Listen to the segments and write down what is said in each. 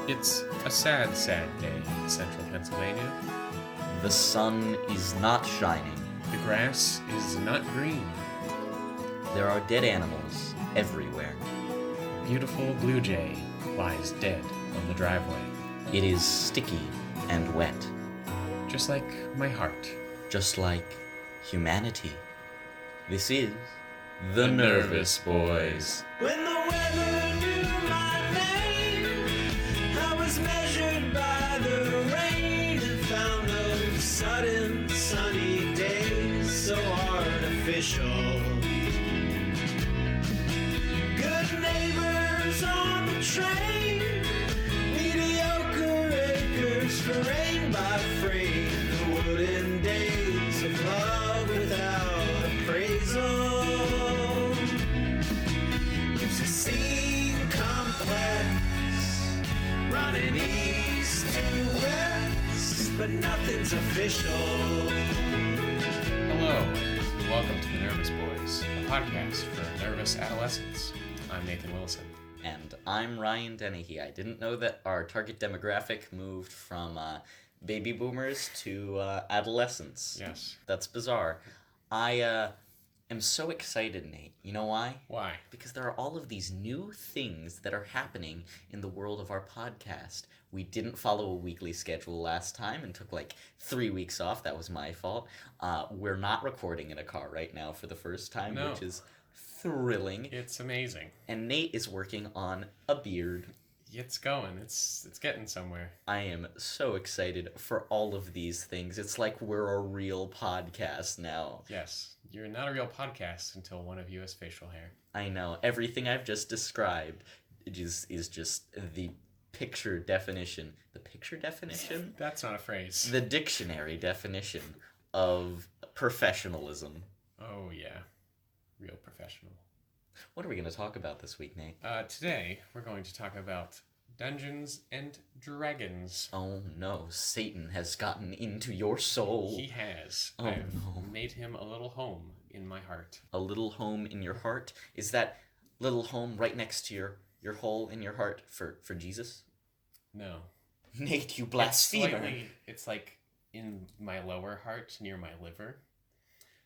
It's a sad, sad day in central Pennsylvania. The sun is not shining. The grass is not green. There are dead animals everywhere. A beautiful blue jay lies dead on the driveway. It is sticky and wet, Just like my heart. just like humanity. This is The Nervous Boys. When the weather knew my name, I was measured by the rain and found those sudden sunny days so artificial. Good neighbors on the train, mediocre acres for rain by freight, the wooden days of love without appraisal. Used to seem complex, running east to west, but nothing's official. Hello, and welcome to The Nervous Boys, a podcast for nervous adolescents. I'm Nathan Wilson. And I'm Ryan Dennehy. I didn't know that our target demographic moved from baby boomers to adolescents. Yes. That's bizarre. I am so excited, Nate. You know why? Why? Because there are all of these new things that are happening in the world of our podcast. We didn't follow a weekly schedule last time and took like 3 weeks off. That was my fault. We're not recording in a car right now for the first time, No. which is thrilling. It's amazing. And Nate is working on a beard. It's going. It's getting somewhere. I am so excited for all of these things. It's like we're a real podcast now. Yes. You're not a real podcast until one of you has facial hair. I know. Everything I've just described is just the picture definition. The picture definition? That's not a phrase. The dictionary definition of professionalism. Oh, yeah. Real professional. What are we going to talk about this week, Nate? Today, we're going to talk about Dungeons and Dragons. Oh no, Satan has gotten into your soul. He has. Oh, I've no. made him a little home in my heart. A little home in your heart? Is that little home right next to your hole in your heart for Jesus? No. Nate, you It's blasphemer. it's like in my lower heart, near my liver.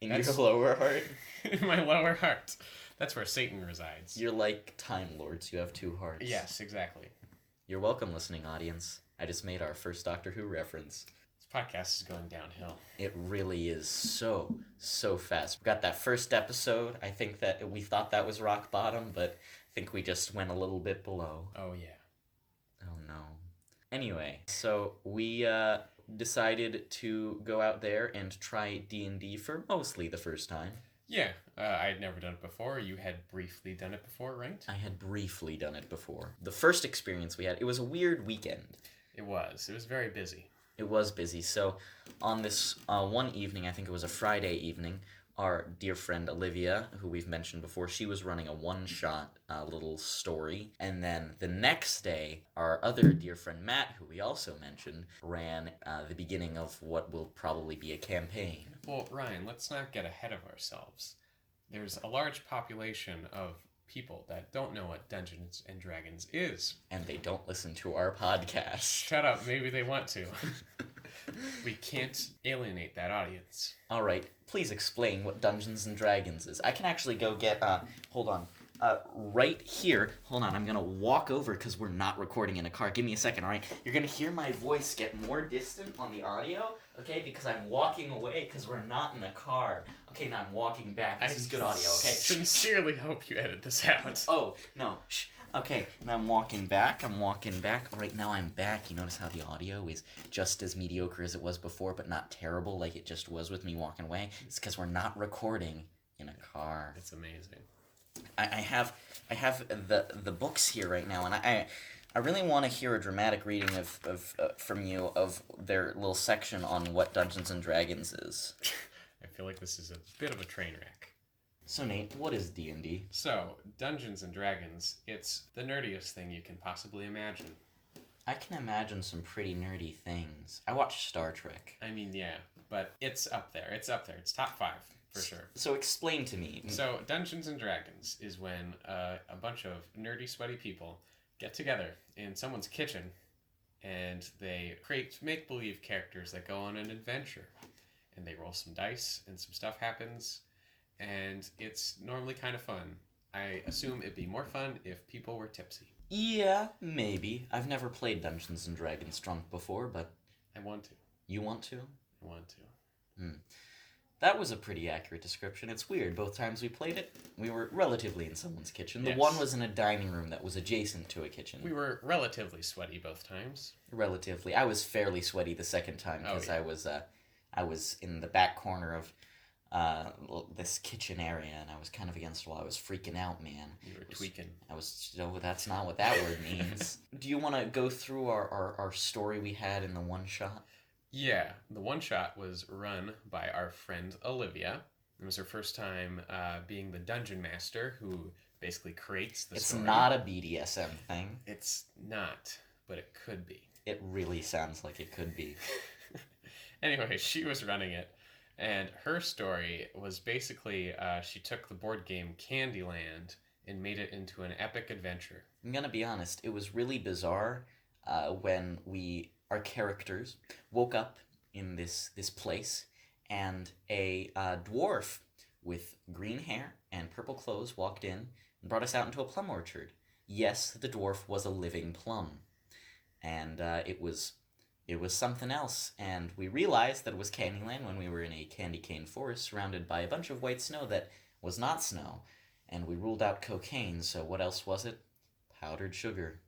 In That's- your lower heart? In my lower heart. That's where Satan resides. You're like Time Lords. You have two hearts. Yes, exactly. You're welcome, listening audience. I just made our first Doctor Who reference. This podcast is going downhill. It really is so fast. We got that first episode. I think that we thought that was rock bottom, but I think we just went a little bit below. Oh, yeah. Oh no. Anyway, so we decided to go out there and try D&D for mostly the first time. Yeah, I had never done it before. You had briefly done it before, right? I had briefly done it before. The first experience we had, it was a weird weekend. It was. It was very busy. It was busy. So on this one evening, I think it was a Friday evening, our dear friend Olivia, who we've mentioned before, she was running a one-shot little story. And then the next day, our other dear friend Matt, who we also mentioned, ran the beginning of what will probably be a campaign. Well, Ryan, let's not get ahead of ourselves. There's a large population of people that don't know what Dungeons and Dragons is. And they don't listen to our podcast. Shut up, maybe they want to. We can't alienate that audience. All right, please explain what Dungeons and Dragons is. I can actually go get, hold on, right here. Hold on, I'm going to walk over because we're not recording in a car. Give me a second, all right? You're going to hear my voice get more distant on the audio, okay, because I'm walking away because we're not in a car. Okay, now I'm walking back. This is good audio, okay? Sincerely hope you edit this out. Oh, no, shh. Okay, now I'm walking back. All right, now I'm back. You notice how the audio is just as mediocre as it was before, but not terrible like it just was with me walking away? It's because we're not recording in a car. It's amazing. I have the books here right now, and I really want to hear a dramatic reading of from you of their little section on what Dungeons and Dragons is. I feel like this is a bit of a train wreck. So Nate, what is D&D? So, Dungeons and Dragons, it's the nerdiest thing you can possibly imagine. I can imagine some pretty nerdy things. I watch Star Trek. I mean, yeah, but it's up there. It's top 5, for sure. So explain to me. So, Dungeons and Dragons is when a bunch of nerdy, sweaty people get together in someone's kitchen and they create make-believe characters that go on an adventure. And they roll some dice, and some stuff happens, and it's normally kind of fun. I assume it'd be more fun if people were tipsy. Yeah, maybe. I've never played Dungeons and Dragons drunk before, but I want to. you want to? I want to. That was a pretty accurate description. It's weird. Both times we played it, we were relatively in someone's kitchen. The Yes. one was in a dining room that was adjacent to a kitchen. We were relatively sweaty both times. Relatively. I was fairly sweaty the second time because yeah. I was in the back corner of this kitchen area, and I was kind of against the wall. I was freaking out, man. You were tweaking. That's not what that word means. Do you want to go through our story we had in the one shot? Yeah, the one shot was run by our friend Olivia. It was her first time being the dungeon master who basically creates the story. It's not a BDSM thing. It's not, but it could be. It really sounds like it could be. Anyway, she was running it, and her story was basically she took the board game Candyland and made it into an epic adventure. I'm gonna be honest, it was really bizarre when our characters woke up in this place, and a dwarf with green hair and purple clothes walked in and brought us out into a plum orchard. Yes, the dwarf was a living plum, and it was something else. And we realized that it was Candyland when we were in a candy cane forest surrounded by a bunch of white snow that was not snow, and we ruled out cocaine. So what else was it? Powdered sugar.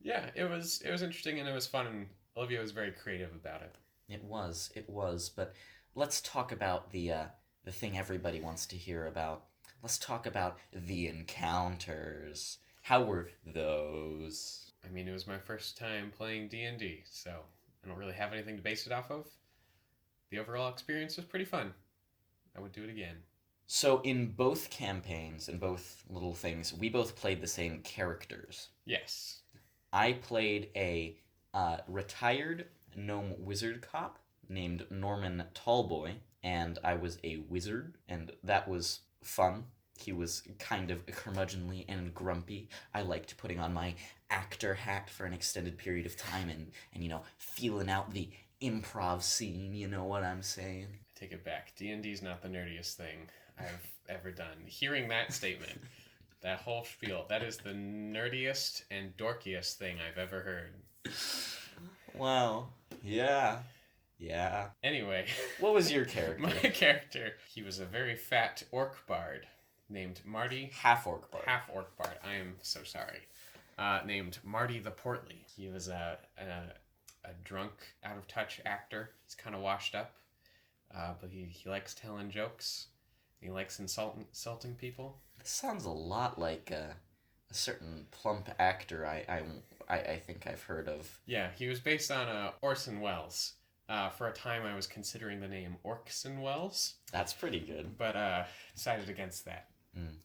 Yeah, it was interesting and it was fun, and Olivia was very creative about it. It was, but let's talk about the thing everybody wants to hear about. Let's talk about the encounters. How were those? I mean, it was my first time playing D&D, so I don't really have anything to base it off of. The overall experience was pretty fun. I would do it again. So in both campaigns, in both little things, we both played the same characters. Yes. I played a retired gnome wizard cop named Norman Tallboy, and I was a wizard, and that was fun. He was kind of curmudgeonly and grumpy. I liked putting on my actor hat for an extended period of time and feeling out the improv scene, you know what I'm saying? I take it back. D&D's not the nerdiest thing I've ever done. Hearing that statement, that whole spiel, that is the nerdiest and dorkiest thing I've ever heard. Wow. Yeah. Anyway. What was your character? My character, he was a very fat orc bard named Marty. Half-orc bard. Half-orc bard. I am so sorry. Named Marty the Portly. He was a drunk, out-of-touch actor. He's kind of washed up, but he likes telling jokes. He likes insulting people. This sounds a lot like a certain plump actor I think I've heard of. Yeah, he was based on Orson Welles. For a time, I was considering the name Orson Welles. That's pretty good. But decided against that.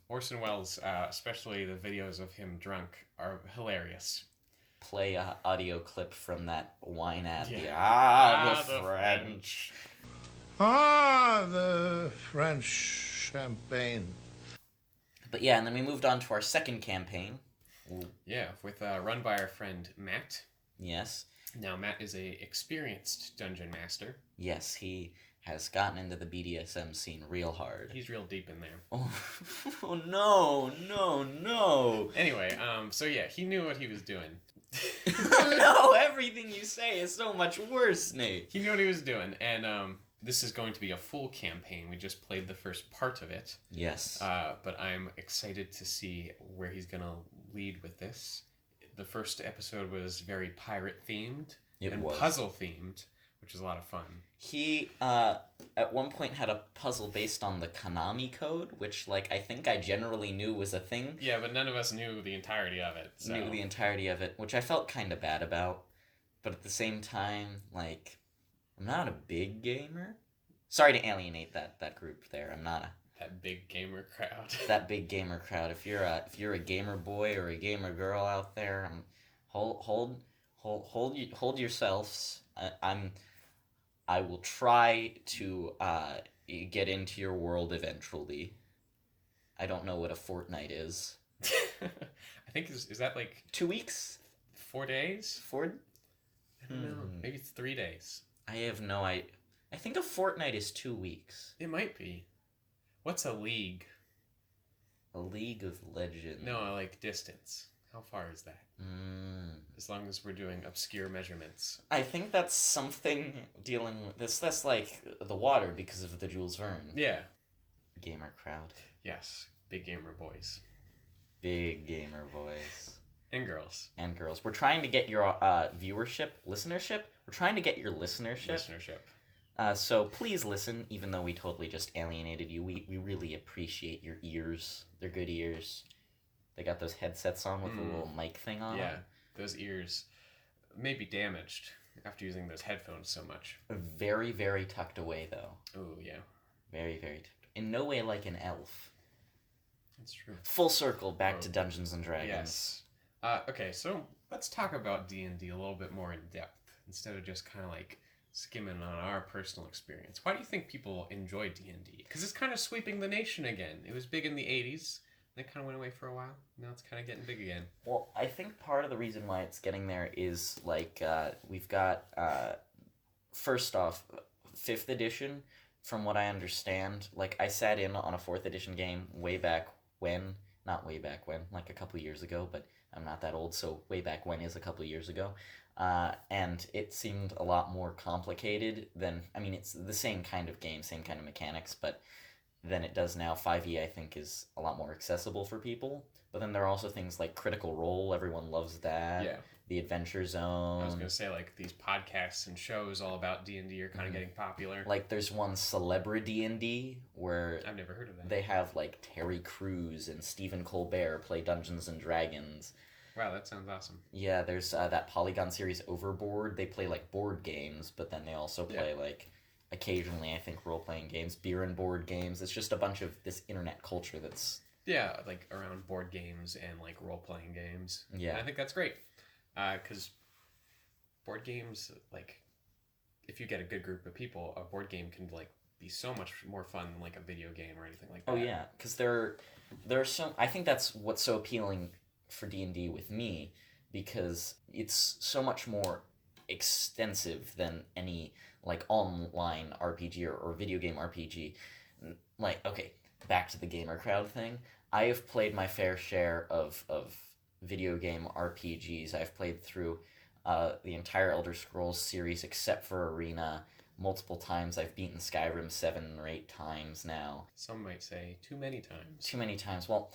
Orson Welles, especially the videos of him drunk, are hilarious. Play a audio clip from that wine ad. Yeah. The French. The French champagne. But yeah, and then we moved on to our second campaign. Yeah, with run by our friend Matt. Yes. Now, Matt is a experienced dungeon master. Yes, he has gotten into the BDSM scene real hard. He's real deep in there. Oh no. Anyway, so yeah, he knew what he was doing. No, everything you say is so much worse, Nate. He knew what he was doing, and this is going to be a full campaign. We just played the first part of it. Yes. But I'm excited to see where he's going to lead with this. The first episode was very pirate-themed and puzzle-themed, which was a lot of fun. He, at one point had a puzzle based on the Konami code, which, I think I generally knew was a thing. Yeah, but none of us knew the entirety of it. So. Knew the entirety of it, which I felt kind of bad about. But at the same time, I'm not a big gamer. Sorry to alienate that group there. I'm not that big gamer crowd. That big gamer crowd. If you're a gamer boy or a gamer girl out there, hold yourselves. I will try to get into your world eventually. I don't know what a fortnight is. I think is that 2 weeks? 4 days? I don't know. Maybe it's 3 days. I have no idea. I think a fortnight is 2 weeks. It might be. What's a league? A League of Legends. No, like distance. How far is that? As long as we're doing obscure measurements. I think that's something dealing with this. That's like the water because of the Jules Verne. Yeah. Gamer crowd. Yes. Big gamer boys. Big gamer boys. And girls. And girls. We're trying to get your listenership. We're trying to get your listenership. So please listen, even though we totally just alienated you. We really appreciate your ears. They're good ears. They got those headsets on with a little mic thing on. Yeah, those ears may be damaged after using those headphones so much. Very, very tucked away, though. Oh, yeah. Very, very tucked. In no way like an elf. That's true. Full circle back to Dungeons and Dragons. Yes. Okay, so let's talk about D&D a little bit more in depth instead of just kind of like skimming on our personal experience. Why do you think people enjoy D&D? Because it's kind of sweeping the nation again. It was big in the 80s. Then kind of went away for a while. Now it's kind of getting big again. Well, I think part of the reason why it's getting there is, like, we've got, first off, 5th edition, from what I understand. Like, I sat in on a 4th edition game way back when. Not way back when, like a couple years ago, but I'm not that old, so way back when is a couple years ago. And it seemed a lot more complicated than, I mean, it's the same kind of game, same kind of mechanics, but than it does now. 5e, I think, is a lot more accessible for people. But then there are also things like Critical Role. Everyone loves that. Yeah. The Adventure Zone. I was going to say, like, these podcasts and shows all about D&D are kind of getting popular. Like, there's one Celebrity D&D where I've never heard of that. they have, like, Terry Crews and Stephen Colbert play Dungeons and Dragons. Wow, that sounds awesome. Yeah, there's that Polygon series Overboard. They play, like, board games, but then they also play, like, occasionally, I think, role-playing games, beer and board games. It's just a bunch of this internet culture that's... Yeah, like, around board games and, like, role-playing games. Yeah. And I think that's great. Because board games, like, if you get a good group of people, a board game can, like, be so much more fun than, like, a video game or anything like that. Oh, yeah, because there are so... I think that's what's so appealing for D&D with me, because it's so much more extensive than any, like, online RPG or video game RPG. Like, okay, back to the gamer crowd thing. I have played my fair share of video game RPGs. I've played through the entire Elder Scrolls series except for Arena multiple times. I've beaten Skyrim 7 or 8 times now. Some might say too many times. Too many times. Well,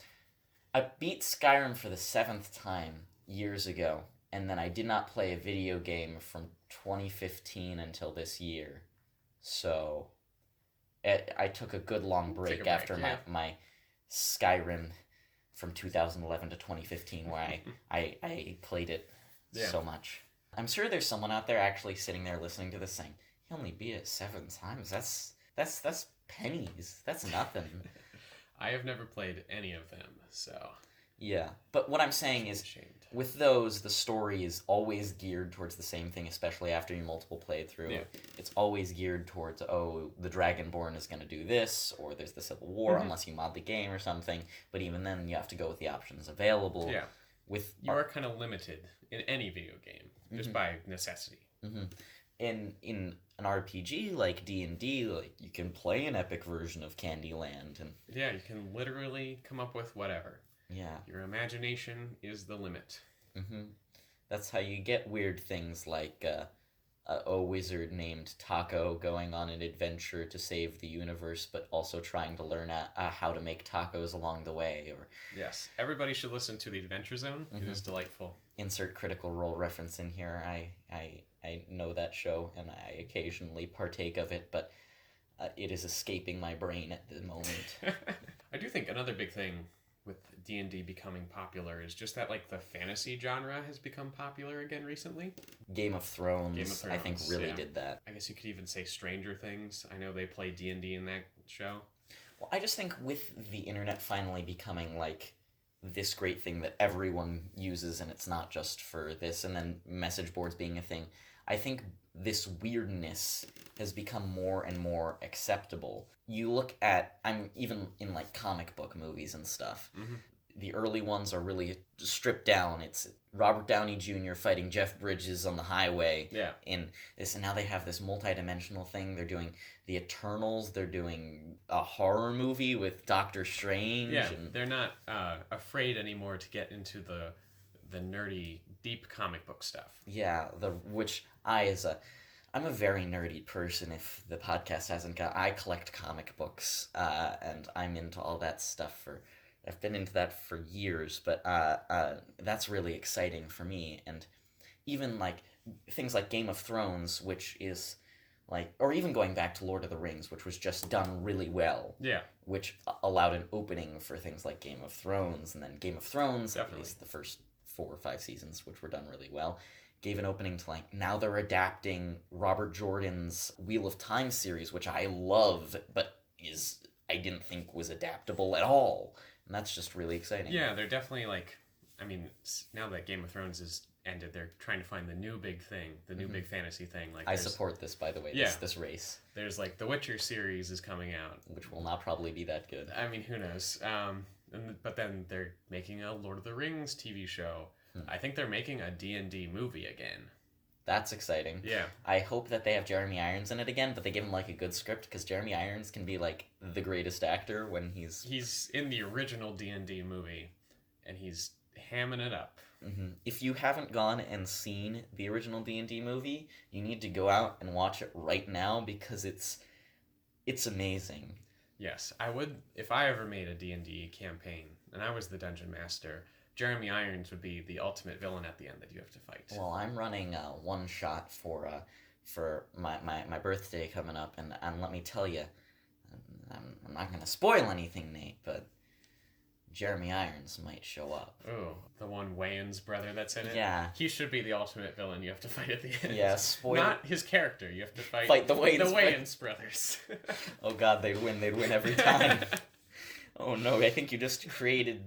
I beat Skyrim for the 7th time years ago, and then I did not play a video game from 2015 until this year. So I took a good long break after my Skyrim from 2011 to 2015 where I played it so much. I'm sure there's someone out there actually sitting there listening to this saying, "You only beat it 7 times. That's pennies. That's nothing." I have never played any of them, so... Yeah, but what I'm saying is, with those, the story is always geared towards the same thing, especially after you multiple playthrough. Yeah. It's always geared towards, oh, the Dragonborn is going to do this, or there's the Civil War, unless you mod the game or something. But even then, you have to go with the options available. Yeah, you are kind of limited in any video game, just by necessity. In an RPG like D&D, like, you can play an epic version of Candyland. And yeah, you can literally come up with whatever. Yeah. Your imagination is the limit. That's how you get weird things like a wizard named Taco going on an adventure to save the universe, but also trying to learn how to make tacos along the way. Or yes, everybody should listen to the Adventure Zone. It is delightful. Insert Critical Role reference in here. I know that show, and I occasionally partake of it, but it is escaping my brain at the moment. I do think another big thing with D&D becoming popular is just that, like, the fantasy genre has become popular again recently. Game of Thrones, I think, really did that. I guess you could even say Stranger Things. I know they play D&D in that show. Well, I just think with the internet finally becoming, like, this great thing that everyone uses, and it's not just for this, and then message boards being a thing, I think this weirdness has become more and more acceptable. You look at, I'm even in, like, comic book movies and stuff. the early ones are really stripped down. It's Robert Downey Jr. fighting Jeff Bridges on the highway. Yeah. In this, and now they have this multi-dimensional thing. They're doing the Eternals. They're doing a horror movie with Doctor Strange. Yeah, and they're not afraid anymore to get into the nerdy, deep comic book stuff. yeah, I'm a very nerdy person. If the podcast hasn't got, I collect comic books, and I'm into all that stuff I've been into that for years, but that's really exciting for me. And even like things like Game of Thrones, which is like, or even going back to Lord of the Rings, which was just done really well. Yeah. Which allowed an opening for things like Game of Thrones, and then Game of Thrones, Definitely. at least the first 4 or 5 seasons, which were done really well, gave an opening to like, now they're adapting Robert Jordan's Wheel of Time series, which I love, but I didn't think was adaptable at all. And that's just really exciting. Yeah, they're definitely like, I mean, now that Game of Thrones is ended, they're trying to find the new big thing, the new big fantasy thing. Like, I support this, by the way, this race. There's like the Witcher series is coming out, which will not probably be that good. I mean, who knows? But then they're making a Lord of the Rings TV show. I think they're making a D&D movie again. That's exciting. Yeah. I hope that they have Jeremy Irons in it again, but they give him like a good script, because Jeremy Irons can be like the greatest actor when he's in the original D&D movie, and he's hamming it up. Mm-hmm. If you haven't gone and seen the original D&D movie, you need to go out and watch it right now, because it's amazing. Yes, I would, if I ever made a D&D campaign and I was the dungeon master, Jeremy Irons would be the ultimate villain at the end that you have to fight. Well, I'm running one shot for my birthday coming up, and let me tell you, I'm not going to spoil anything, Nate, but Jeremy Irons might show up. Oh, the one Wayans brother that's in it? Yeah. He should be the ultimate villain you have to fight at the end. Yeah, spoil. Not his character, you have to fight the Wayans brothers. Oh god, they'd win every time. Oh no, I think you just created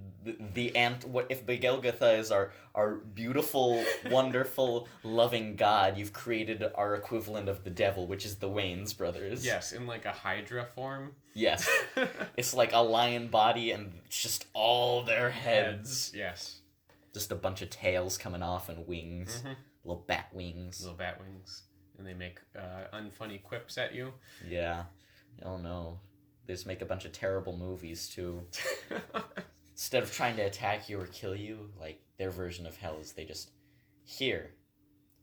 the ant. What if Begelgatha is our beautiful, wonderful, loving god? You've created our equivalent of the devil, which is the Wayans brothers. Yes, in like a Hydra form. Yes. It's like a lion body and just all their heads. Yes. Just a bunch of tails coming off and wings. Mm-hmm. Little bat wings. Little bat wings. And they make unfunny quips at you. Yeah. Oh no. They just make a bunch of terrible movies, too. Instead of trying to attack you or kill you, like, their version of hell is they just, here,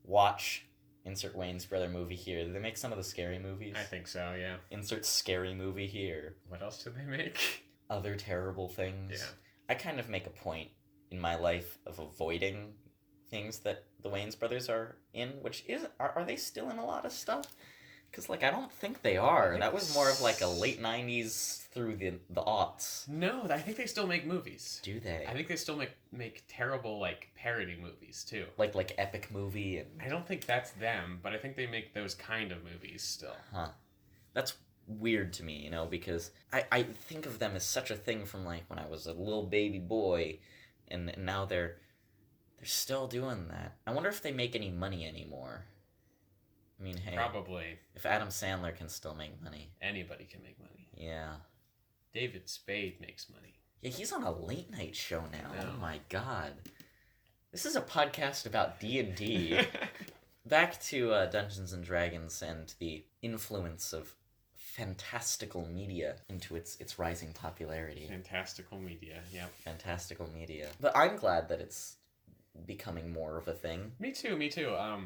watch, insert Wayne's brother movie here. Do they make some of the scary movies? I think so, yeah. Insert scary movie here. What else did they make? Other terrible things. Yeah. I kind of make a point in my life of avoiding things that the Wayans brothers are in, which is, are they still in a lot of stuff? Because, like, I don't think they are. That was more of, like, a late 90s through the aughts. No, I think they still make movies. Do they? I think they still make terrible, like, parody movies, too. Like Epic Movie and... I don't think that's them, but I think they make those kind of movies still. Huh. That's weird to me, you know, because I think of them as such a thing from, like, when I was a little baby boy, and now they're still doing that. I wonder if they make any money anymore. I mean, hey. Probably. If Adam Sandler can still make money. Anybody can make money. Yeah. David Spade makes money. Yeah, he's on a late night show now. No. Oh my god. This is a podcast about D&D. Back to Dungeons and Dragons and the influence of fantastical media into its rising popularity. Fantastical media, yeah. Fantastical media. But I'm glad that it's becoming more of a thing. Me too.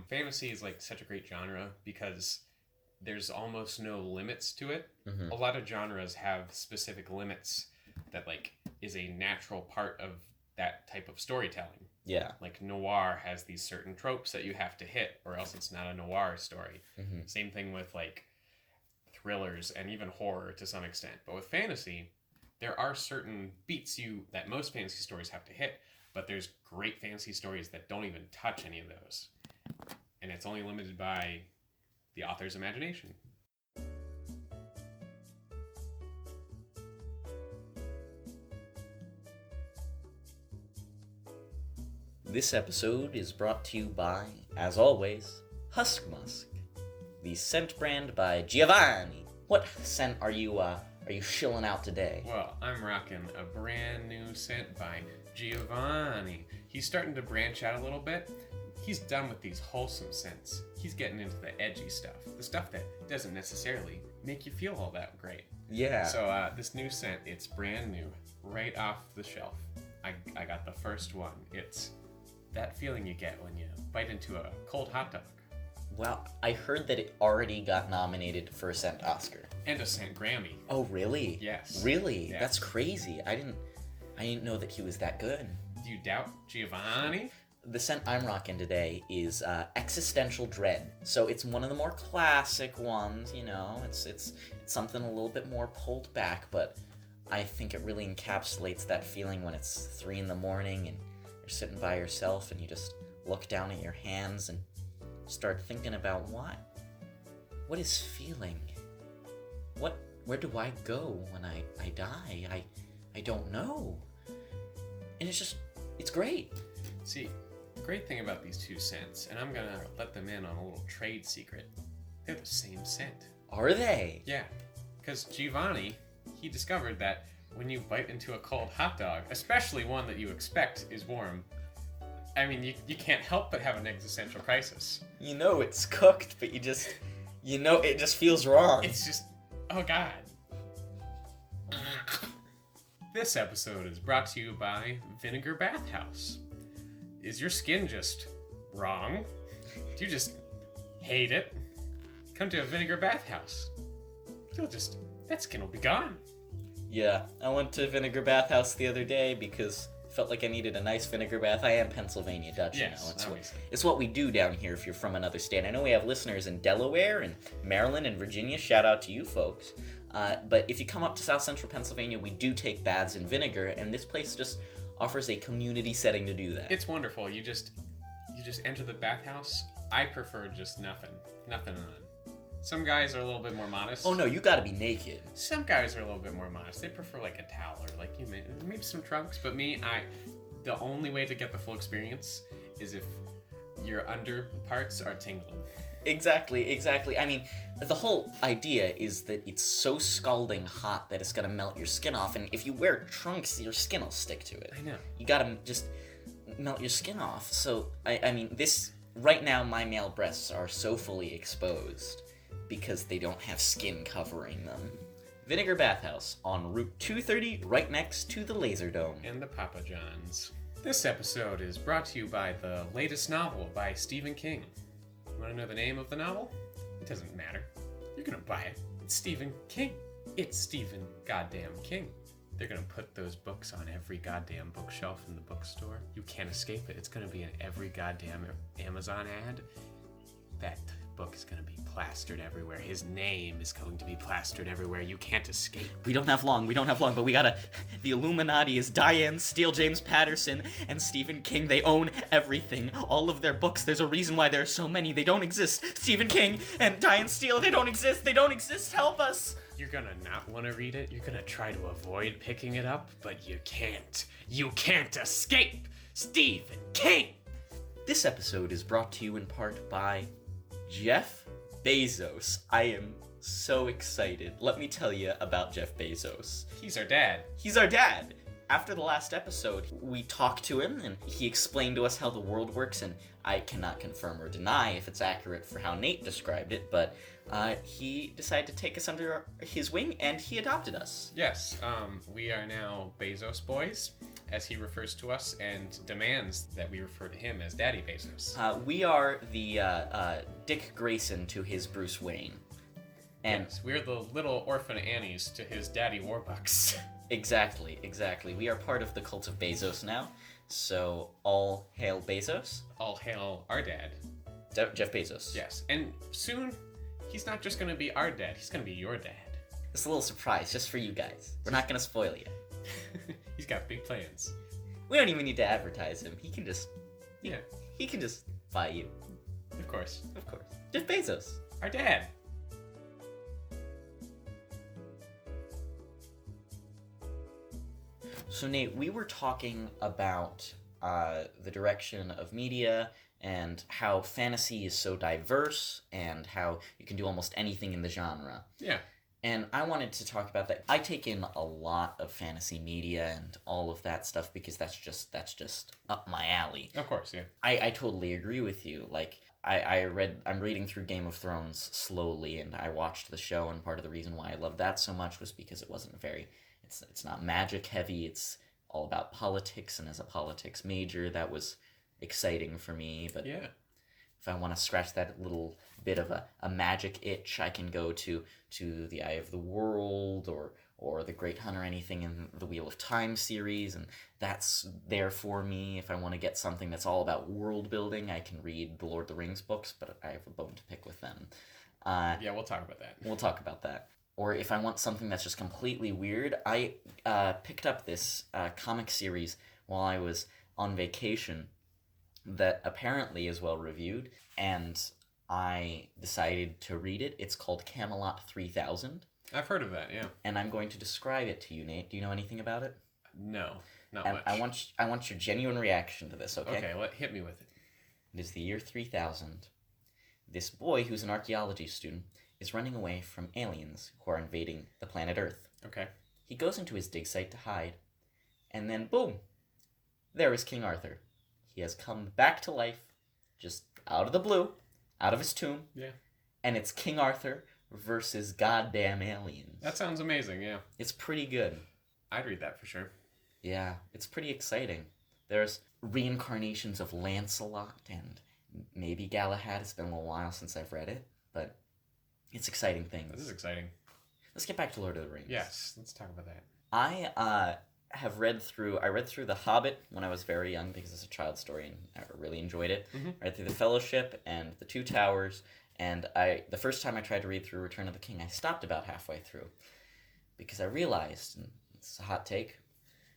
Fantasy is like such a great genre because there's almost no limits to it. Mm-hmm. A lot of genres have specific limits that like is a natural part of that type of storytelling. Yeah. Like noir has these certain tropes that you have to hit or else it's not a noir story. Mm-hmm. Same thing with like thrillers and even horror to some extent. But with fantasy, there are certain beats that most fantasy stories have to hit. But there's great fantasy stories that don't even touch any of those. And it's only limited by the author's imagination. This episode is brought to you by, as always, Husk Musk, the scent brand by Giovanni. What scent are you are you shilling out today? Well, I'm rocking a brand new scent by Giovanni. He's starting to branch out a little bit. He's done with these wholesome scents. He's getting into the edgy stuff. The stuff that doesn't necessarily make you feel all that great. Yeah. So this new scent, it's brand new, right off the shelf. I got the first one. It's that feeling you get when you bite into a cold hot dog. Well, I heard that it already got nominated for a scent Oscar. And a scent Grammy. Oh, really? Yes. Really? Yes. That's crazy. I didn't know that he was that good. Do you doubt Giovanni? The scent I'm rocking today is Existential Dread. So it's one of the more classic ones, you know. It's something a little bit more pulled back, but I think it really encapsulates that feeling when it's 3 a.m. and you're sitting by yourself and you just look down at your hands and start thinking about what is feeling? Where do I go when I die? I don't know. And it's great. See, the great thing about these two scents, and I'm gonna let them in on a little trade secret, they're the same scent. Are they? Yeah, because Giovanni, he discovered that when you bite into a cold hot dog, especially one that you expect is warm, I mean, you can't help but have an existential crisis. You know it's cooked, but it just feels wrong. It's just, oh God. This episode is brought to you by Vinegar Bathhouse. Is your skin just wrong? Do you just hate it? Come to a Vinegar Bathhouse. That skin will be gone. Yeah, I went to Vinegar Bathhouse the other day because I felt like I needed a nice vinegar bath. I am Pennsylvania Dutch, Yes, you know. obviously. It's what we do down here if you're from another state. I know we have listeners in Delaware and Maryland and Virginia. Shout out to you folks. But if you come up to South Central Pennsylvania, we do take baths in vinegar, and this place just offers a community setting to do that. It's wonderful. You just enter the bathhouse. I prefer just nothing on. Some guys are a little bit more modest. Oh no, you gotta be naked. Some guys are a little bit more modest. They prefer like a towel or like maybe some trunks. But me, the only way to get the full experience is if your under parts are tingling. Exactly. I mean, the whole idea is that it's so scalding hot that it's gonna melt your skin off, and if you wear trunks, your skin will stick to it. I know. You gotta just melt your skin off. So, I mean, right now, my male breasts are so fully exposed because they don't have skin covering them. Vinegar Bathhouse on Route 230, right next to the Laser Dome. And the Papa Johns. This episode is brought to you by the latest novel by Stephen King. You want to know the name of the novel? It doesn't matter. You're gonna buy it. It's Stephen King. It's Stephen goddamn King. They're gonna put those books on every goddamn bookshelf in the bookstore. You can't escape it. It's gonna be in every goddamn Amazon ad. That book is gonna be plastered everywhere. His name is going to be plastered everywhere. You can't escape. We don't have long, but we gotta... The Illuminati is Diane Steele, James Patterson, and Stephen King. They own everything. All of their books. There's a reason why there are so many. They don't exist. Stephen King and Diane Steele, they don't exist. They don't exist. Help us. You're gonna not want to read it. You're gonna try to avoid picking it up, but you can't. You can't escape Stephen King! This episode is brought to you in part by Jeff Bezos. I am so excited. Let me tell you about Jeff Bezos. He's our dad. He's our dad. After the last episode, we talked to him and he explained to us how the world works, and I cannot confirm or deny if it's accurate for how Nate described it, but he decided to take us under his wing and he adopted us. Yes, we are now Bezos boys, as he refers to us, and demands that we refer to him as Daddy Bezos. We are the Dick Grayson to his Bruce Wayne. And yes, we're the little orphan Annies to his Daddy Warbucks. Exactly. We are part of the cult of Bezos now, so all hail Bezos. All hail our dad. Jeff Bezos. Yes, and soon, he's not just gonna be our dad, he's gonna be your dad. It's a little surprise just for you guys. We're not gonna spoil you. He's got big plans. We don't even need to advertise him. He can just Yeah, he can just buy you. of course. Of course. Jeff Bezos. Our dad. So Nate, we were talking about the direction of media and how fantasy is so diverse and how you can do almost anything in the genre. Yeah. And I wanted to talk about that. I take in a lot of fantasy media and all of that stuff because that's just up my alley. Of course, yeah. I totally agree with you. Like I'm reading through Game of Thrones slowly, and I watched the show, and part of the reason why I loved that so much was because it wasn't it's not magic heavy. It's all about politics, and as a politics major, that was exciting for me. But Yeah. if I want to scratch that little bit of a magic itch, I can go to the Eye of the World or the Great Hunt or anything in the Wheel of Time series, and that's there for me. If I want to get something that's all about world building, I can read the Lord of the Rings books, but I have a bone to pick with them. Yeah, we'll talk about that. We'll talk about that. Or if I want something that's just completely weird, I picked up this comic series while I was on vacation that apparently is well reviewed, and I decided to read it. It's called Camelot 3000. I've heard of that, yeah. And I'm going to describe it to you, Nate. Do you know anything about it? No, not And much. I want your genuine reaction to this, okay? Okay, hit me with it. It is the year 3000. This boy, who's an archaeology student, is running away from aliens who are invading the planet Earth. Okay. He goes into his dig site to hide, and then boom! There is King Arthur. He has come back to life, just out of the blue, out of his tomb. Yeah. And it's King Arthur versus goddamn aliens. That sounds amazing, yeah. It's pretty good. I'd read that for sure. Yeah, it's pretty exciting. There's reincarnations of Lancelot and maybe Galahad. It's been a little while since I've read it, but it's exciting things. This is exciting. Let's get back to Lord of the Rings. Yes, let's talk about that. I read through The Hobbit when I was very young because it's a child story and I really enjoyed it. Mm-hmm. I read through The Fellowship and The Two Towers, and the first time I tried to read through Return of the King, I stopped about halfway through because I realized, and it's a hot take,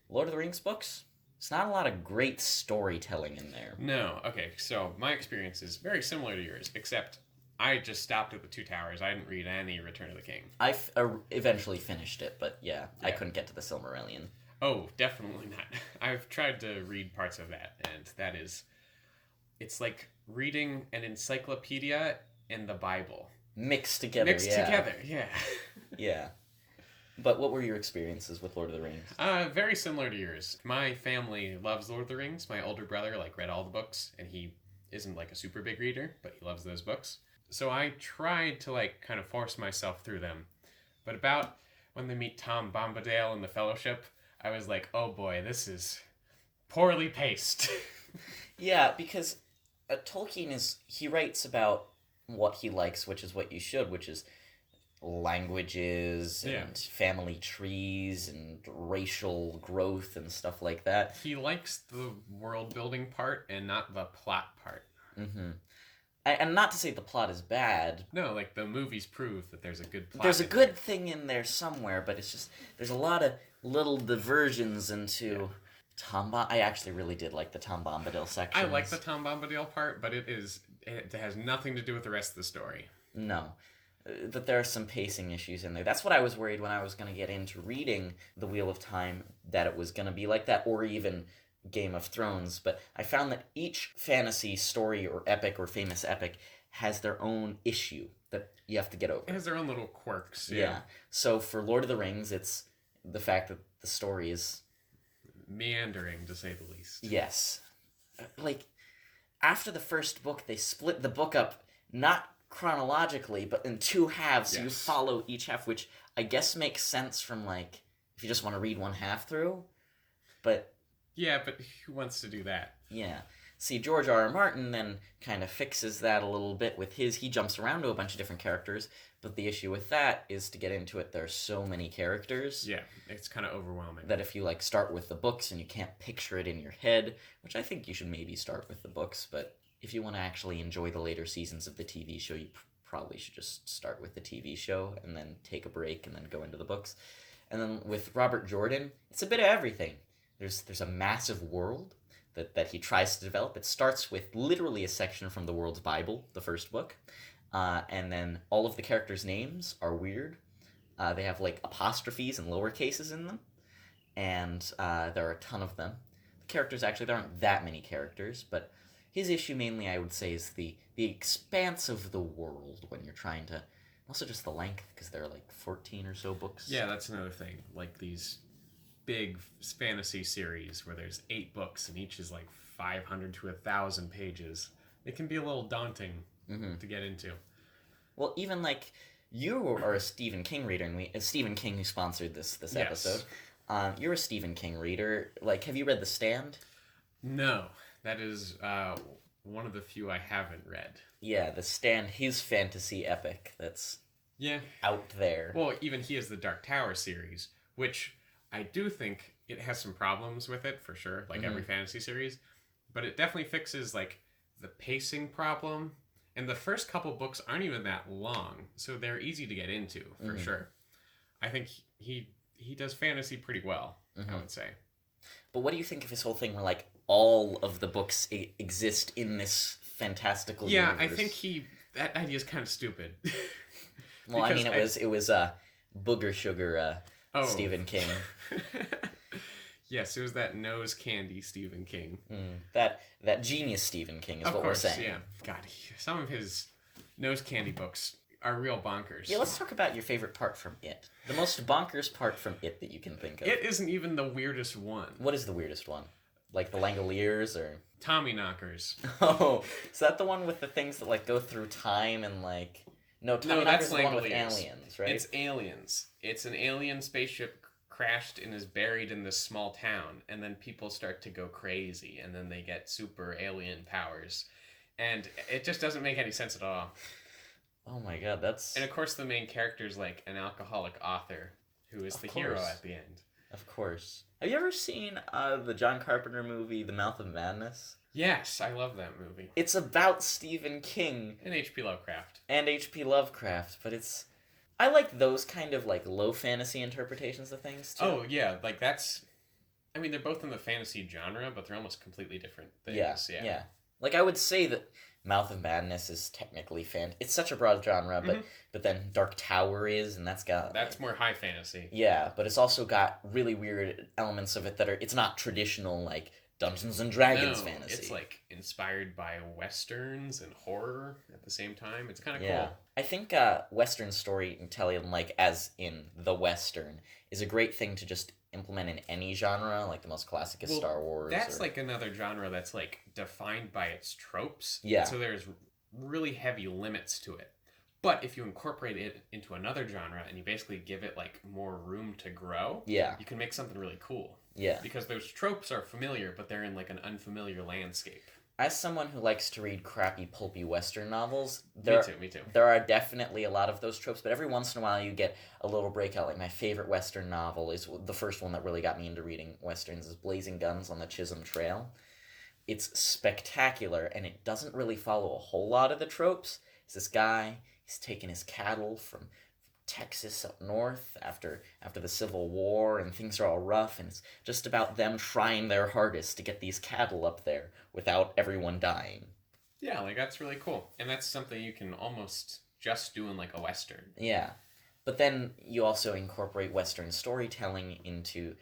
Lord of the Rings books, it's not a lot of great storytelling in there. No, okay, so my experience is very similar to yours, except I just stopped at The Two Towers. I didn't read any Return of the King. I eventually finished it, but yeah, I couldn't get to the Silmarillion. Oh, definitely not. I've tried to read parts of that, and that is... It's like reading an encyclopedia and the Bible. Mixed together, yeah. Yeah. But what were your experiences with Lord of the Rings? Very similar to yours. My family loves Lord of the Rings. My older brother, read all the books, and he isn't, a super big reader, but he loves those books. So I tried to, kind of force myself through them. But about when they meet Tom Bombadil in The Fellowship, I was like, oh boy, this is poorly paced. Yeah, because Tolkien he writes about what he likes, which is what you should, which is languages and family trees and racial growth and stuff like that. He likes the world building part and not the plot part. Mm-hmm. And not to say the plot is bad. No, the movies prove that there's a good plot. There's a good thing in there somewhere, but it's just, there's a lot of little diversions into I actually really did like the Tom Bombadil section. I like the Tom Bombadil part, but it has nothing to do with the rest of the story. No. But there are some pacing issues in there. That's what I was worried when I was going to get into reading The Wheel of Time, that it was going to be like that, or even Game of Thrones. But I found that each fantasy story or epic or famous epic has their own issue that you have to get over. It has their own little quirks. Yeah. So for Lord of the Rings, it's the fact that the story is... meandering, to say the least. Yes. After the first book, they split the book up, not chronologically, but in two halves, so you follow each half, which I guess makes sense from, if you just want to read one half through, but... Yeah, but who wants to do that? Yeah. See, George R. R. Martin then kind of fixes that a little bit with he jumps around to a bunch of different characters, but the issue with that is, to get into it, there are so many characters. Yeah, it's kind of overwhelming. That if you, start with the books and you can't picture it in your head, which I think you should maybe start with the books, but if you want to actually enjoy the later seasons of the TV show, you probably should just start with the TV show and then take a break and then go into the books. And then with Robert Jordan, it's a bit of everything. There's a massive world that he tries to develop. It starts with literally a section from the World's Bible, the first book, and then all of the characters' names are weird. They have apostrophes and lower cases in them, and there are a ton of them. The characters, actually, there aren't that many characters, but his issue mainly, I would say, is the expanse of the world when you're trying to Also, just the length, because there are like 14 or so books. Yeah, that's another thing. Like these big fantasy series where there's 8 books and each is like 500 to 1,000 pages. It can be a little daunting to get into. Well, even like you are a Stephen King reader, and Stephen King who sponsored this Yes. episode. You're a Stephen King reader. Like, have you read The Stand? No, that is one of the few I haven't read. Yeah, The Stand, his fantasy epic that's Yeah. out there. Well, even he has the Dark Tower series, which I do think it has some problems with it, for sure, like every fantasy series. But it definitely fixes, like, the pacing problem. And the first couple books aren't even that long, so they're easy to get into, for sure. I think he does fantasy pretty well, I would say. But what do you think of his whole thing where, like, all of the books exist in this fantastical Yeah, universe? I think that idea is kind of stupid. Well, I because mean, it was Booger Sugar Stephen King. Yes, it was that nose candy Stephen King. That genius Stephen King is Of what course, we're saying. yeah. God, some of his nose candy books are real bonkers. Yeah, let's talk about your favorite part from It. The most bonkers part from It that you can think of. It isn't even the weirdest one. What is the weirdest one? Like the Langoliers or... Tommy knockers. Oh, is that the one with the things that, like, go through time and, like... No, Tommy No, Knockers that's is the one with Langoliers. aliens, right? It's aliens. It's an alien spaceship crashed and is buried in this small town, and then people start to go crazy, and then they get super alien powers. And it just doesn't make any sense at all. Oh my god, that's... And of course the main character is like an alcoholic author who is the hero course. at the end. Of course. Have you ever seen the John Carpenter movie, The Mouth of Madness? Yes, I love that movie. It's about Stephen King And H.P. Lovecraft. and H.P. Lovecraft, but it's... I like those kind of, like, low fantasy interpretations of things, too. Oh, yeah, like that's... I mean, they're both in the fantasy genre, but they're almost completely different things. Yeah. Like, I would say that Mouth of Madness is technically It's such a broad genre, but then Dark Tower is, and that's got... That's more high fantasy. Yeah, but it's also got really weird elements of it that are... It's not traditional, like, Dungeons and Dragons fantasy. It's, like, inspired by westerns and horror at the same time. It's kind of Yeah. cool. I think Western storytelling, like, as in the Western, is a great thing to just implement in any genre, like the most classic is Star Wars. That's like another genre that's like defined by its tropes. Yeah. So there's really heavy limits to it. But if you incorporate it into another genre and you basically give it like more room to grow, Yeah. you can make something really cool. Yeah. Because those tropes are familiar, but they're in like an unfamiliar landscape. As someone who likes to read crappy, pulpy Western novels, Me too. there are definitely a lot of those tropes, but every once in a while you get a little breakout. Like, my favorite Western novel is the first one that really got me into reading Westerns is Blazing Guns on the Chisholm Trail. It's spectacular, and it doesn't really follow a whole lot of the tropes. It's this guy, he's taking his cattle from Texas up north after the Civil War, and things are all rough, and it's just about them trying their hardest to get these cattle up there without everyone dying. Yeah, like that's really cool. And that's something you can almost just do in like a Western. Yeah. But then you also incorporate Western storytelling into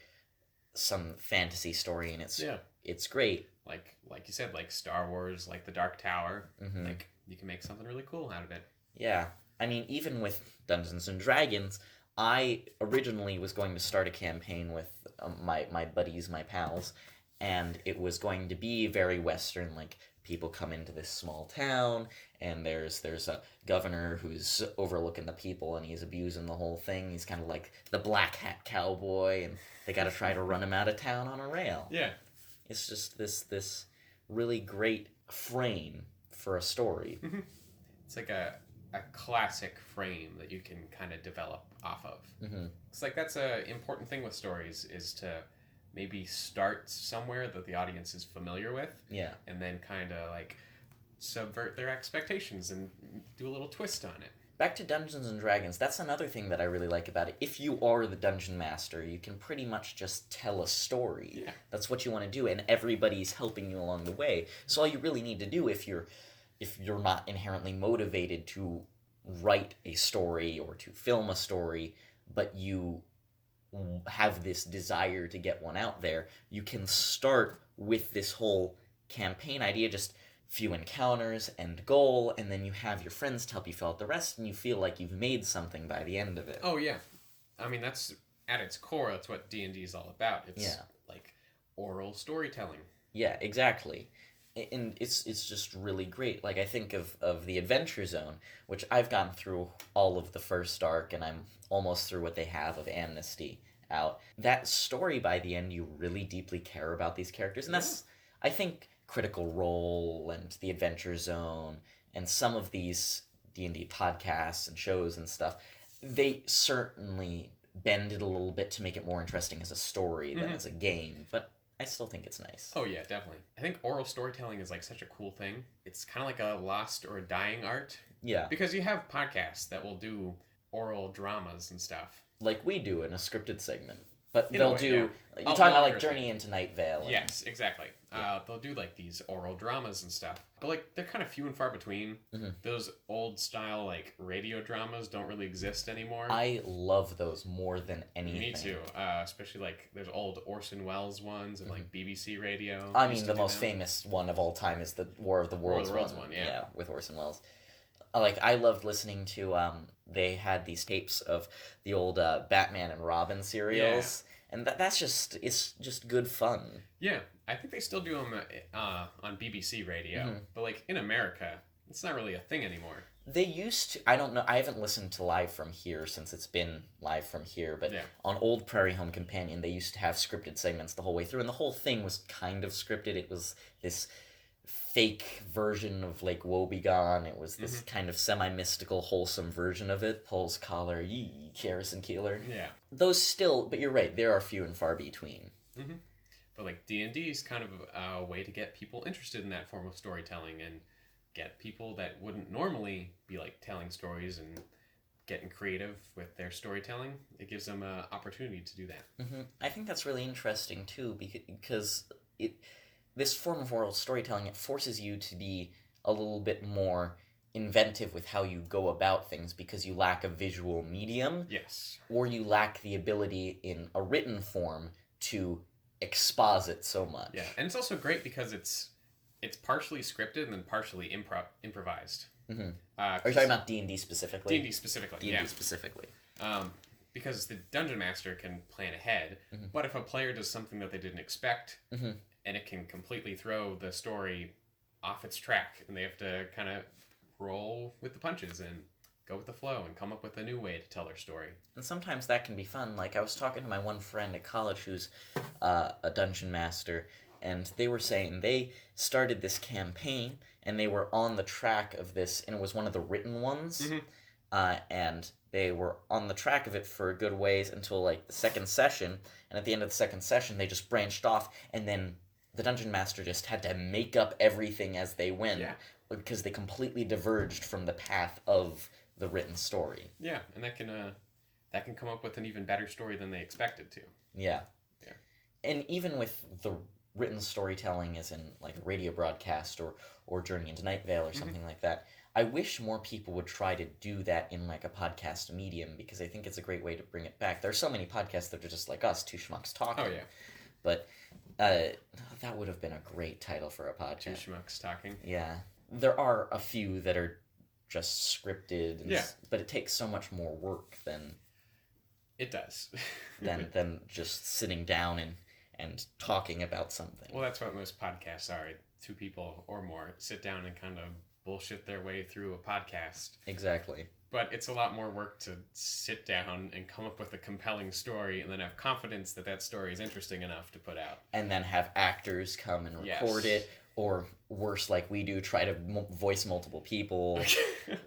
some fantasy story, and it's great. Like you said, like Star Wars, like the Dark Tower. Mm-hmm. Like you can make something really cool out of it. Yeah. I mean, even with Dungeons and Dragons, I originally was going to start a campaign with my buddies, my pals, and it was going to be very Western, like people come into this small town, and there's a governor who's overlooking the people, and he's abusing the whole thing. He's kind of like the black hat cowboy, and they got to try to run him out of town on a rail. Yeah. It's just this really great frame for a story. Mm-hmm. It's like a classic frame that you can kind of develop off of. Mm-hmm. It's like that's a important thing with stories is to maybe start somewhere that the audience is familiar with. Yeah. And then kind of like subvert their expectations and do a little twist on it. Back to Dungeons and Dragons, that's another thing that I really like about it. If you are the dungeon master, you can pretty much just tell a story. Yeah. That's what you want to do, and everybody's helping you along the way. So all you really need to do if you're not inherently motivated to write a story or to film a story, but you have this desire to get one out there, you can start with this whole campaign idea. Just few encounters, end goal, and then you have your friends to help you fill out the rest, and you feel like you've made something by the end of it. Oh yeah, I mean that's at its core. That's what D&D is all about. It's like oral storytelling. Yeah, exactly. And it's just really great. Like, I think of the Adventure Zone, which I've gone through all of the first arc, and I'm almost through what they have of Amnesty out. That story, by the end, you really deeply care about these characters. And that's, I think, Critical Role and the Adventure Zone and some of these D&D podcasts and shows and stuff, they certainly bend it a little bit to make it more interesting as a story than as a game. But I still think it's nice. Oh yeah, definitely. I think oral storytelling is like such a cool thing. It's kind of like a lost or a dying art. Yeah. Because you have podcasts that will do oral dramas and stuff. Like we do in a scripted segment. But In a they'll way, do... yeah. You're Oh, talking about, like, longer Journey into Night Vale. And, Yes, exactly. They'll do like these oral dramas and stuff. But like they're kind of few and far between. Those old style like radio dramas don't really exist anymore. I love those more than anything. Me too. Especially like there's old Orson Welles ones and like BBC Radio. I used mean, to the do most them. famous one of all time is the War of the Worlds, one, yeah. with Orson Welles. Like, I loved listening to, they had these tapes of the old Batman and Robin serials. And that's just, it's just good fun. Yeah, I think they still do them on BBC Radio, but like in America, it's not really a thing anymore. They used to, I don't know, I haven't listened to Live From Here since it's been Live From Here, but on old Prairie Home Companion, they used to have scripted segments the whole way through, and the whole thing was kind of scripted. It was this fake version of like Woebegone. It was this kind of semi-mystical, wholesome version of it. Pulse Collar, yee, Harrison Keeler. Yeah. Those still, but you're right, there are few and far between. But like D&D is kind of a way to get people interested in that form of storytelling and get people that wouldn't normally be like telling stories and getting creative with their storytelling. It gives them an opportunity to do that. I think that's really interesting too, because this form of oral storytelling, it forces you to be a little bit more inventive with how you go about things because you lack a visual medium. Yes. Or you lack the ability in a written form to exposit so much. Yeah, and it's also great because it's partially scripted and then partially improvised. Are you talking about D&D specifically? D&D specifically, D&D specifically. Because the dungeon master can plan ahead, but if a player does something that they didn't expect, and it can completely throw the story off its track, and they have to kind of roll with the punches and go with the flow and come up with a new way to tell their story. And sometimes that can be fun. Like, I was talking to my one friend at college who's a dungeon master, and they were saying they started this campaign, and they were on the track of this, and it was one of the written ones, and they were on the track of it for a good ways until, like, the second session, and at the end of the second session, they just branched off, and then the dungeon master just had to make up everything as they went, because they completely diverged from the path of the written story. Yeah, and that can come up with an even better story than they expected to. Yeah. And even with the written storytelling as in like a radio broadcast or Journey into Night Vale or something like that, I wish more people would try to do that in like a podcast medium, because I think it's a great way to bring it back. There are so many podcasts that are just like us, two schmucks talking. Oh, yeah. But that would have been a great title for a podcast. Two schmucks talking. Yeah. There are a few that are just scripted, and but it takes so much more work than... It does. than just sitting down and talking about something. Well, that's what most podcasts are. Two people or more sit down and kind of bullshit their way through a podcast. Exactly. But it's a lot more work to sit down and come up with a compelling story and then have confidence that that story is interesting enough to put out. And then have actors come and record it, or worse, like we do, try to voice multiple people.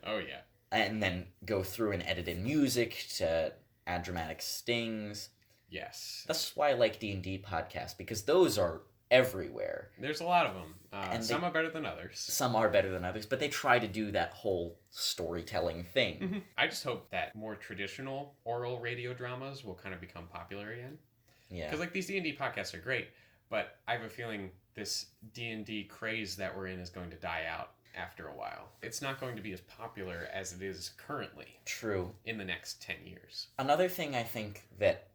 Oh, yeah. And then go through and edit in music to add dramatic stings. Yes. That's why I like D&D podcasts, because those are everywhere. There's a lot of them. And some are better than others. Some are better than others, but they try to do that whole storytelling thing. I just hope that more traditional oral radio dramas will kind of become popular again. Yeah. Because like these D&D podcasts are great, but I have a feeling this D&D craze that we're in is going to die out after a while. It's not going to be as popular as it is currently. True. In the next 10 years. Another thing I think that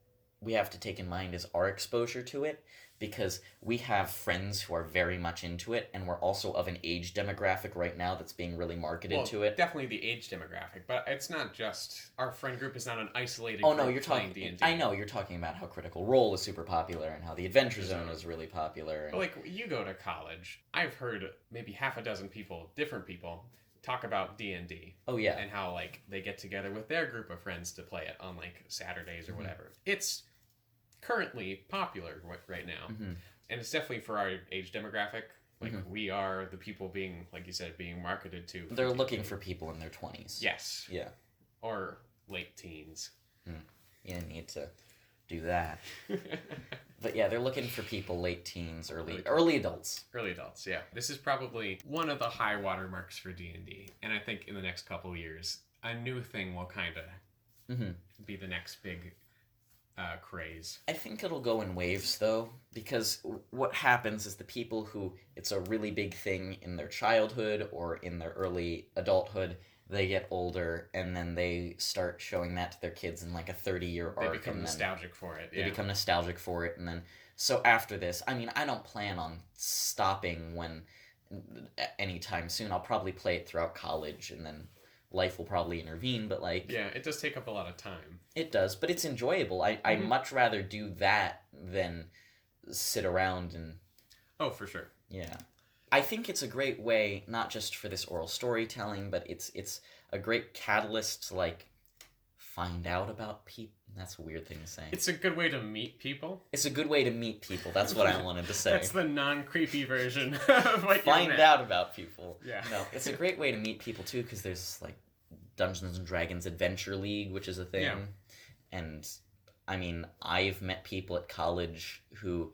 we have to take in mind is our exposure to it, because we have friends who are very much into it, and we're also of an age demographic right now that's being really marketed to it. Definitely the age demographic, but it's not just our friend group is not an isolated. Oh no, group you're playing talking. D&D. I know you're talking about how Critical Role is super popular and how the Adventure Zone is really popular. But like you go to college, I've heard maybe half a dozen people, different people, talk about D&D. Oh yeah, And how like they get together with their group of friends to play it on like Saturdays or Mm-hmm. whatever. It's currently popular right now. Mm-hmm. And it's definitely for our age demographic. Like we are the people being, like you said, being marketed to. they're looking for people in their 20s. Yes. Yeah. Or late teens. You need to do that. But yeah, they're looking for people late teens, early adults. Early adults, yeah. This is probably one of the high water marks for D&D. And I think in the next couple of years, a new thing will kind of be the next big craze. I think it'll go in waves, though, because what happens is the people who it's a really big thing in their childhood or in their early adulthood, they get older, and then they start showing that to their kids in like a 30-year arc. They become nostalgic for it, They become nostalgic for it, and then... So after this, I mean, I don't plan on stopping anytime soon. I'll probably play it throughout college, and then life will probably intervene, but like... Yeah, it does take up a lot of time. It does, but it's enjoyable. I much rather do that than sit around and... Oh, for sure. Yeah. I think it's a great way, not just for this oral storytelling, but it's a great catalyst to, like, find out about people. That's a weird thing to say. It's a good way to meet people. It's a good way to meet people. That's what I wanted to say. That's the non-creepy version of what Find you meant. out about people. Yeah. No, it's a great way to meet people, too, because there's, like, Dungeons & Dragons Adventure League, which is a thing. Yeah. And, I mean, I've met people at college who...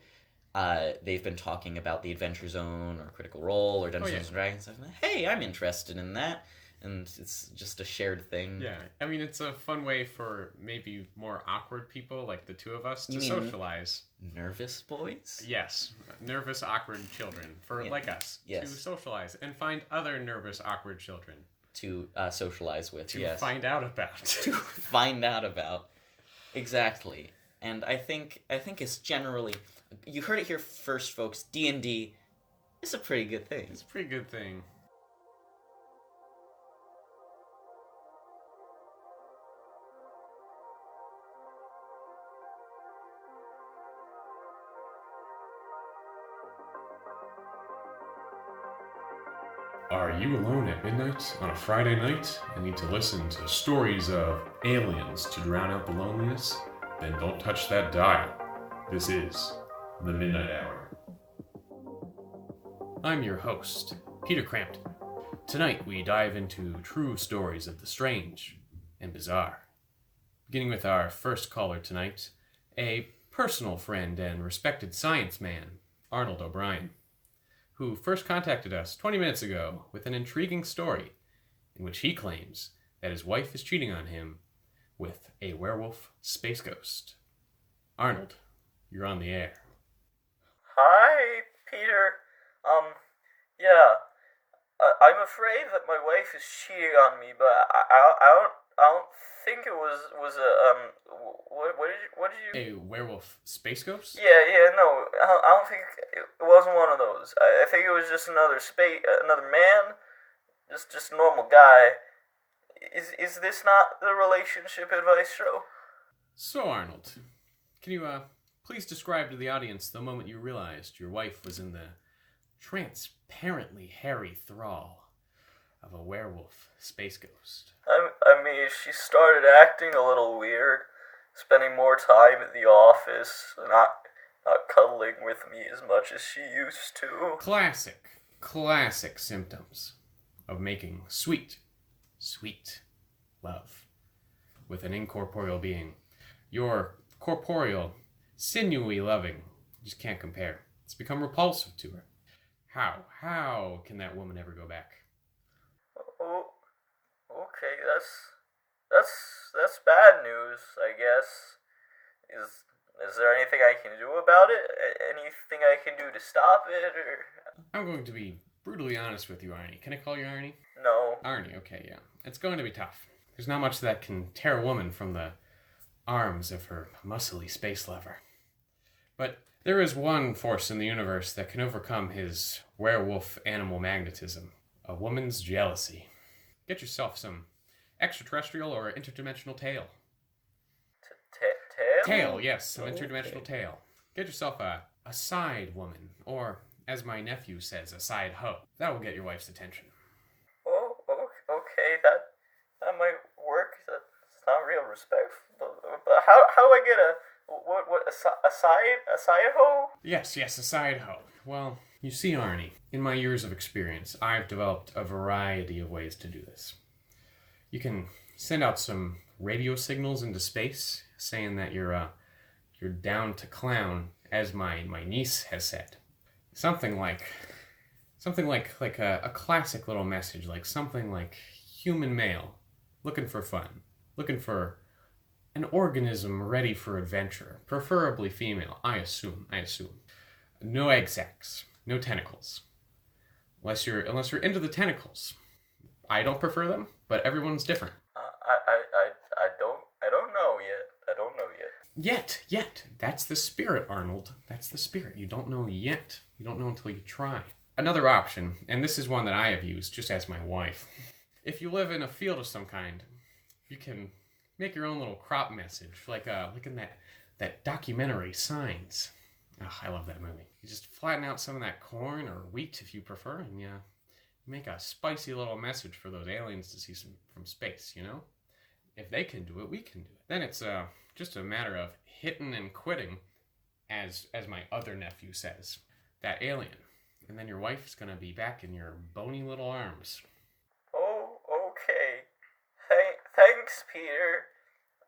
they've been talking about the Adventure Zone or Critical Role or Dungeons & Dragons. I'm like, hey, I'm interested in that. And it's just a shared thing. Yeah, I mean, it's a fun way for maybe more awkward people, like the two of us, to socialize. Nervous boys? Yes, nervous, awkward children, like us, to socialize and find other nervous, awkward children. To socialize with, to find out about. To find out about. Exactly. And I think it's generally... You heard it here first, folks. D&D is a pretty good thing. It's a pretty good thing. Are you alone at midnight on a Friday night and need to listen to stories of aliens to drown out the loneliness? Then don't touch that dial. This is The Midnight Hour. I'm your host, Peter Crampton. Tonight we dive into true stories of the strange and bizarre. Beginning with our first caller tonight, a personal friend and respected science man, Arnold O'Brien, who first contacted us 20 minutes ago with an intriguing story in which he claims that his wife is cheating on him with a werewolf space ghost. Arnold, you're on the air. Hi, Peter. Yeah. I'm afraid that my wife is cheating on me, but I don't think it was what did you... A werewolf space ghost? Yeah, no, I don't think it wasn't one of those. I think it was just another man, just a normal guy. Is this not the relationship advice show? So, Arnold, can you please describe to the audience the moment you realized your wife was in the transparently hairy thrall of a werewolf space ghost? I mean, she started acting a little weird, spending more time at the office, not cuddling with me as much as she used to. Classic symptoms of making sweet love with an incorporeal being. Your corporeal, sinewy loving just can't compare. It's become repulsive to her. How can that woman ever go back? Oh, okay, that's bad news, I guess. Is there anything I can do about it? Anything I can do to stop it, or... I'm going to be brutally honest with you, Arnie. Can I call you Arnie? No. Arnie, okay, yeah. It's going to be tough. There's not much that can tear a woman from the arms of her muscly space lover. But there is one force in the universe that can overcome his werewolf animal magnetism, a woman's jealousy. Get yourself some extraterrestrial or interdimensional tail. Tail? Tail, yes, some interdimensional tail. Get yourself a side woman, or, as my nephew says, a side hoe. That will get your wife's attention. Oh, okay, that might work. That's not real respect. But how do I get a side hoe? Yes, a side hoe. Well, you see, Arnie, in my years of experience, I've developed a variety of ways to do this. You can send out some radio signals into space, saying that you're down to clown, as my niece has said. Something like a classic little message, like something like human male, looking for fun, looking for an organism ready for adventure, preferably female, I assume. No egg sacs, no tentacles. Unless you're into the tentacles. I don't prefer them, but everyone's different. I don't know yet. I don't know yet. Yet. That's the spirit, Arnold. That's the spirit. You don't know yet. You don't know until you try. Another option, and this is one that I have used, just as my wife. If you live in a field of some kind, you can make your own little crop message, like in that documentary Signs. Oh, I love that movie. You just flatten out some of that corn or wheat if you prefer, and you make a spicy little message for those aliens to see from space, you know? If they can do it, we can do it. Then it's just a matter of hitting and quitting, as my other nephew says, that alien. And then your wife's gonna be back in your bony little arms. Oh, okay. Thanks, Peter.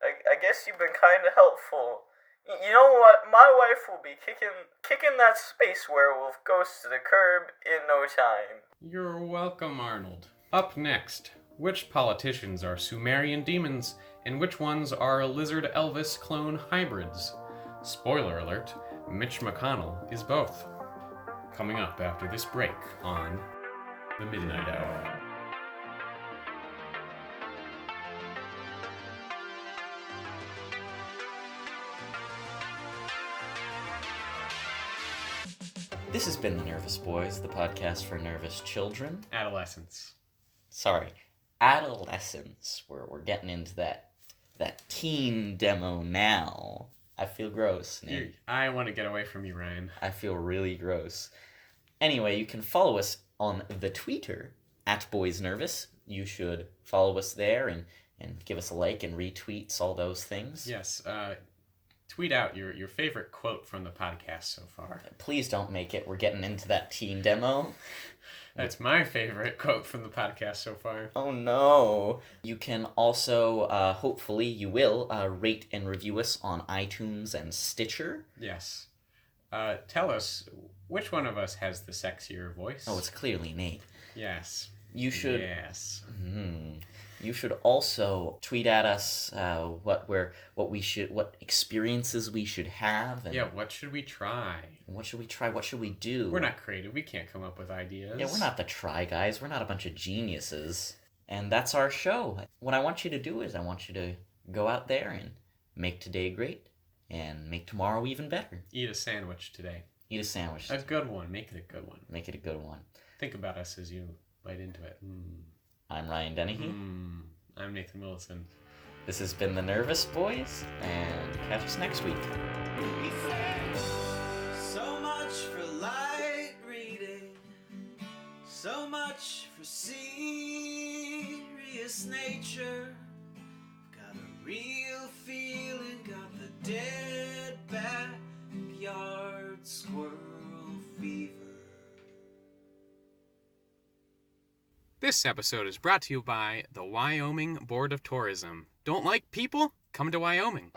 I guess you've been kind of helpful. You know what? My wife will be kicking that space werewolf ghost to the curb in no time. You're welcome, Arnold. Up next, which politicians are Sumerian demons, and which ones are Lizard Elvis clone hybrids? Spoiler alert, Mitch McConnell is both. Coming up after this break on The Midnight Hour. This has been The Nervous Boys, the podcast for nervous children. Adolescence. Sorry, adolescence. We're getting into that teen demo now. I feel gross, Nate. I want to get away from you, Ryan. I feel really gross. Anyway, you can follow us on the Twitter, @BoysNervous. You should follow us there and give us a like and retweets, all those things. Yes, tweet out your favorite quote from the podcast so far. Please don't make it. We're getting into that teen demo. That's my favorite quote from the podcast so far. Oh no. You can also, hopefully you will, rate and review us on iTunes and Stitcher. Yes. Tell us, which one of us has the sexier voice? Oh, it's clearly Nate. Yes. You should... Yes. You should also tweet at us what experiences we should have. And what should we try? What should we try? What should we do? We're not creative. We can't come up with ideas. Yeah, we're not the Try Guys. We're not a bunch of geniuses. And that's our show. What I want you to do is I want you to go out there and make today great and make tomorrow even better. Eat a sandwich today. Eat a sandwich. A good one. Make it a good one. Make it a good one. Think about us as you bite into it. I'm Ryan Dennehy. I'm Nathan Willison. This has been The Nervous Boys, and catch us next week. So much for light reading, so much for serious nature. Got a real feeling, got the dead backyard squirrel fever. This episode is brought to you by the Wyoming Board of Tourism. Don't like people? Come to Wyoming.